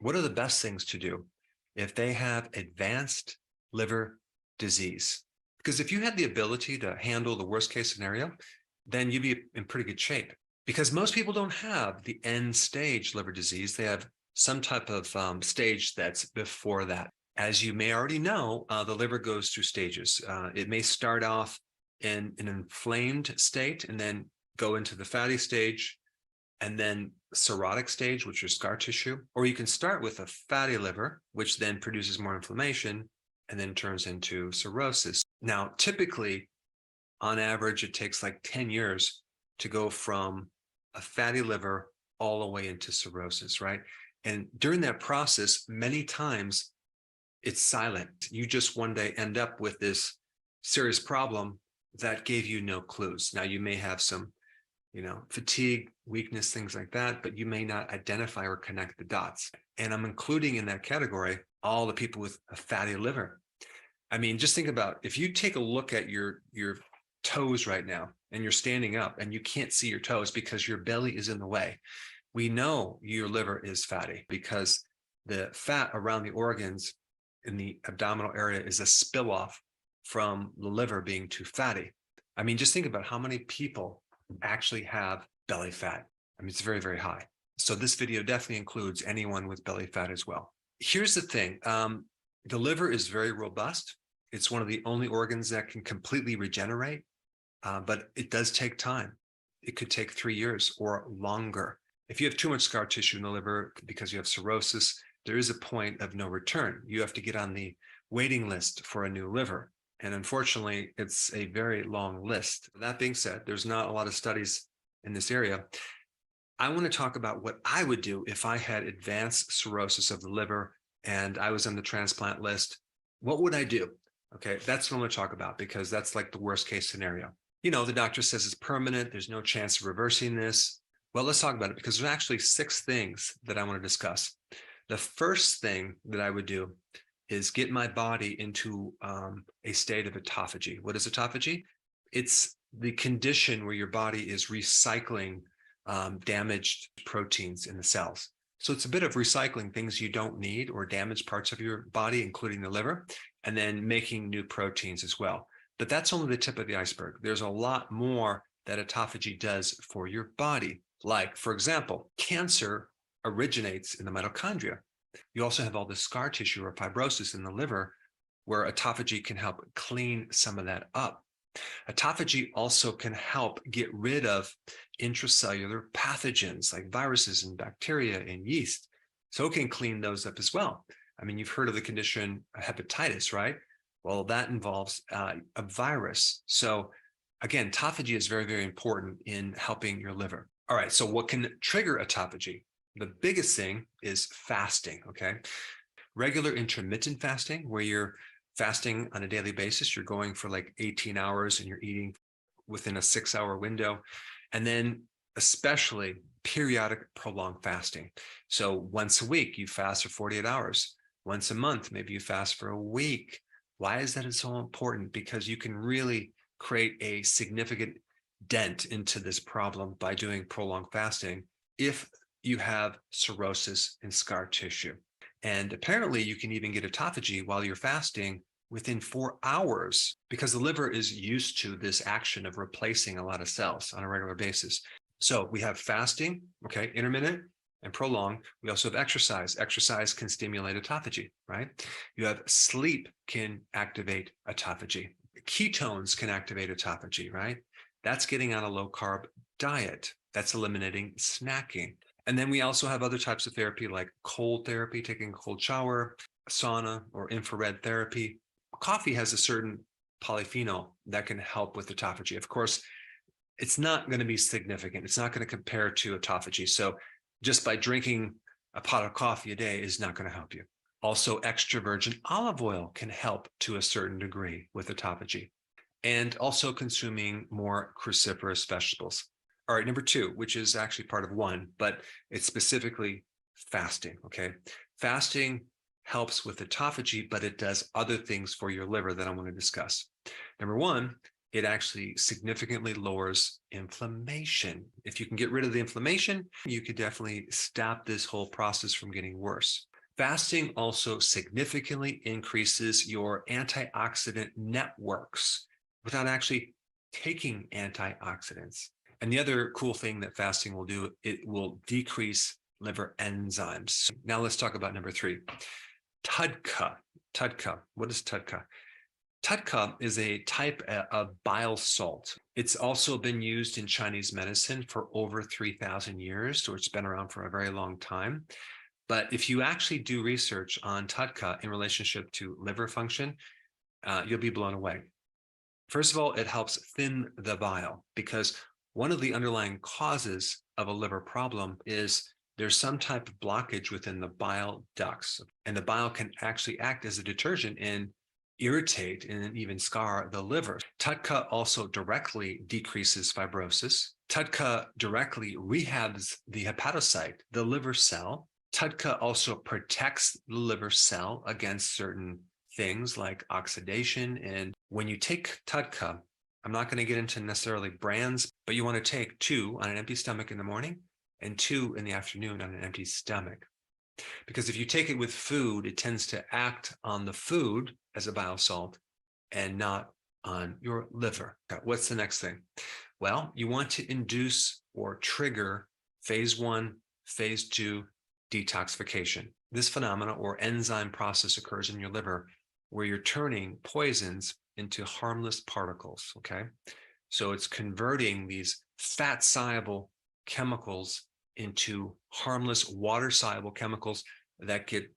what are the best things to do if they have advanced liver disease? Because if you had the ability to handle the worst case scenario, then you'd be in pretty good shape. Because most people don't have the end stage liver disease. They have some type of stage that's before that. As you may already know, the liver goes through stages. It may start off in an inflamed state and then go into the fatty stage, and then cirrhotic stage, which is scar tissue. Or you can start with a fatty liver, which then produces more inflammation and then turns into cirrhosis. Now, typically, on average, it takes like 10 years to go from a fatty liver all the way into cirrhosis, right? And during that process, many times it's silent. You just one day end up with this serious problem that gave you no clues. Now, you may have some fatigue, weakness, things like that, but you may not identify or connect the dots. And I'm including in that category all the people with a fatty liver. I mean, just think about if you take a look at your toes right now and you're standing up and you can't see your toes because your belly is in the way. We know your liver is fatty because the fat around the organs in the abdominal area is a spill off from the liver being too fatty. I mean, just think about how many people actually have belly fat. I mean, it's very, very high. So this video definitely includes anyone with belly fat as well. Here's the thing. The liver is very robust. It's one of the only organs that can completely regenerate, but it does take time. It could take 3 years or longer. If you have too much scar tissue in the liver because you have cirrhosis, there is a point of no return. You have to get on the waiting list for a new liver. And unfortunately, it's a very long list. That being said, there's not a lot of studies in this area. I want to talk about what I would do if I had advanced cirrhosis of the liver and I was on the transplant list. What would I do? Okay, that's what I'm going to talk about because that's like the worst case scenario. The doctor says it's permanent. There's no chance of reversing this. Well, let's talk about it because there's actually 6 things that I want to discuss. The first thing that I would do is get my body into a state of autophagy. What is autophagy? It's the condition where your body is recycling damaged proteins in the cells. So it's a bit of recycling things you don't need or damaged parts of your body, including the liver, and then making new proteins as well. But that's only the tip of the iceberg. There's a lot more that autophagy does for your body. Like, for example, cancer originates in the mitochondria. You also have all the scar tissue or fibrosis in the liver where autophagy can help clean some of that up. Autophagy also can help get rid of intracellular pathogens like viruses and bacteria and yeast. So it can clean those up as well. I mean, you've heard of the condition hepatitis, right? Well, that involves a virus. So again, autophagy is very, very important in helping your liver. All right, so what can trigger autophagy? The biggest thing is fasting, okay? Regular intermittent fasting, where you're fasting on a daily basis. You're going for like 18 hours and you're eating within a 6-hour window. And then especially periodic prolonged fasting. So once a week, you fast for 48 hours. Once a month, maybe you fast for a week. Why is that so important? Because you can really create a significant dent into this problem by doing prolonged fasting if you have cirrhosis in scar tissue. And apparently you can even get autophagy while you're fasting within 4 hours because the liver is used to this action of replacing a lot of cells on a regular basis. So we have fasting, okay, intermittent and prolonged. We also have exercise. Exercise can stimulate autophagy, right? You have sleep can activate autophagy. Ketones can activate autophagy, right? That's getting on a low carb diet. That's eliminating snacking. And then we also have other types of therapy like cold therapy, taking a cold shower, sauna, or infrared therapy. Coffee has a certain polyphenol that can help with autophagy. Of course, it's not going to be significant. It's not going to compare to autophagy. So just by drinking a pot of coffee a day is not going to help you. Also, extra virgin olive oil can help to a certain degree with autophagy. And also consuming more cruciferous vegetables. All right, number 2, which is actually part of 1, but it's specifically fasting, okay? Fasting helps with autophagy, but it does other things for your liver that I want to discuss. Number 1, it actually significantly lowers inflammation. If you can get rid of the inflammation, you could definitely stop this whole process from getting worse. Fasting also significantly increases your antioxidant networks without actually taking antioxidants. And the other cool thing that fasting will do, it will decrease liver enzymes. Now let's talk about number 3, TUDCA. TUDCA, what is TUDCA? TUDCA is a type of bile salt. It's also been used in Chinese medicine for over 3,000 years, so it's been around for a very long time. But if you actually do research on TUDCA in relationship to liver function, you'll be blown away. First of all, it helps thin the bile, because one of the underlying causes of a liver problem is there's some type of blockage within the bile ducts, and the bile can actually act as a detergent and irritate and even scar the liver. TUDCA also directly decreases fibrosis. TUDCA directly rehabs the hepatocyte, the liver cell. TUDCA also protects the liver cell against certain things like oxidation. And when you take TUDCA, I'm not going to get into necessarily brands, but you want to take 2 on an empty stomach in the morning and 2 in the afternoon on an empty stomach. Because if you take it with food, it tends to act on the food as a bile salt and not on your liver. What's the next thing? Well, you want to induce or trigger phase 1, phase 2 detoxification. This phenomena or enzyme process occurs in your liver where you're turning poisons into harmless particles, okay? So it's converting these fat-soluble chemicals into harmless water-soluble chemicals that get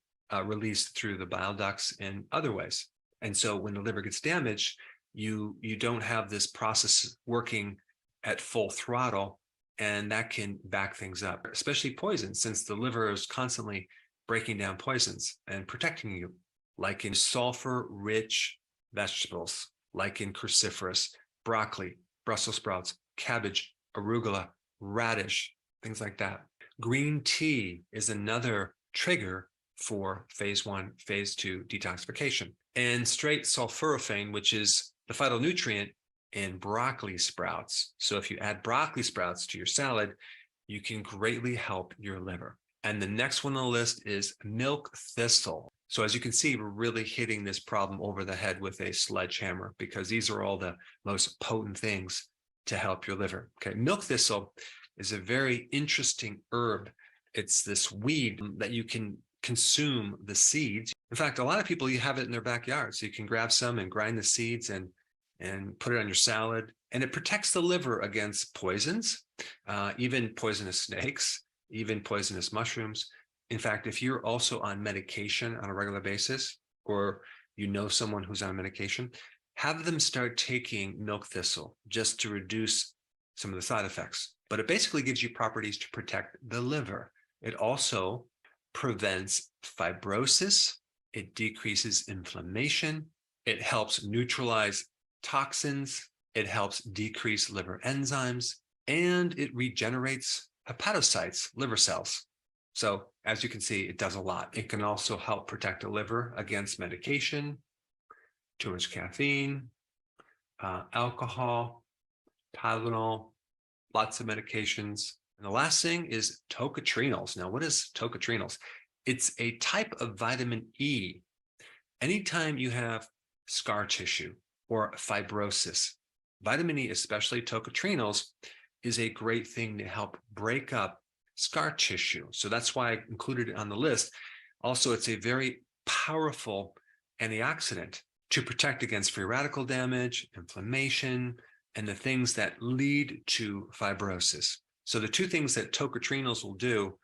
released through the bile ducts and other ways. And so when the liver gets damaged, you don't have this process working at full throttle, and that can back things up, especially poisons, since the liver is constantly breaking down poisons and protecting you, like in sulfur-rich vegetables, like in cruciferous, broccoli, Brussels sprouts, cabbage, arugula, radish, things like that. Green tea is another trigger for phase 1, phase 2 detoxification. And straight sulforaphane, which is the phytonutrient in broccoli sprouts. So if you add broccoli sprouts to your salad, you can greatly help your liver. And the next one on the list is milk thistle. So as you can see, we're really hitting this problem over the head with a sledgehammer, because these are all the most potent things to help your liver. Okay, milk thistle is a very interesting herb. It's this weed that you can consume the seeds. In fact, a lot of people, you have it in their backyard, so you can grab some and grind the seeds and put it on your salad. And it protects the liver against poisons, even poisonous snakes, even poisonous mushrooms. In fact, if you're also on medication on a regular basis, or you know someone who's on medication, have them start taking milk thistle just to reduce some of the side effects. But it basically gives you properties to protect the liver. It also prevents fibrosis. It decreases inflammation. It helps neutralize toxins. It helps decrease liver enzymes, and it regenerates hepatocytes, liver cells. So as you can see, it does a lot. It can also help protect the liver against medication, too much caffeine, alcohol, Tylenol, lots of medications. And the last thing is tocotrienols. Now, what is tocotrienols? It's a type of vitamin E. Anytime you have scar tissue or fibrosis, vitamin E, especially tocotrienols, is a great thing to help break up scar tissue. So that's why I included it on the list. Also, it's a very powerful antioxidant to protect against free radical damage, inflammation, and the things that lead to fibrosis. So the 2 things that tocotrienols will do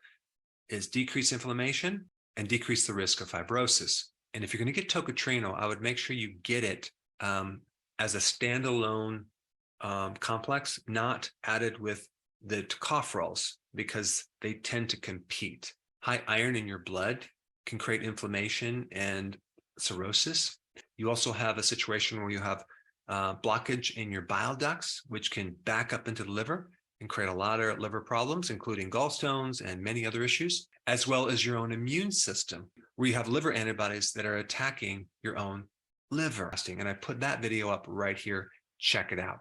is decrease inflammation and decrease the risk of fibrosis. And if you're going to get tocotrienol, I would make sure you get it as a standalone complex, not added with the tocopherols, because they tend to compete. High iron in your blood can create inflammation and cirrhosis. You also have a situation where you have blockage in your bile ducts, which can back up into the liver and create a lot of liver problems, including gallstones and many other issues, as well as your own immune system, where you have liver antibodies that are attacking your own liver. And I put that video up right here. Check it out.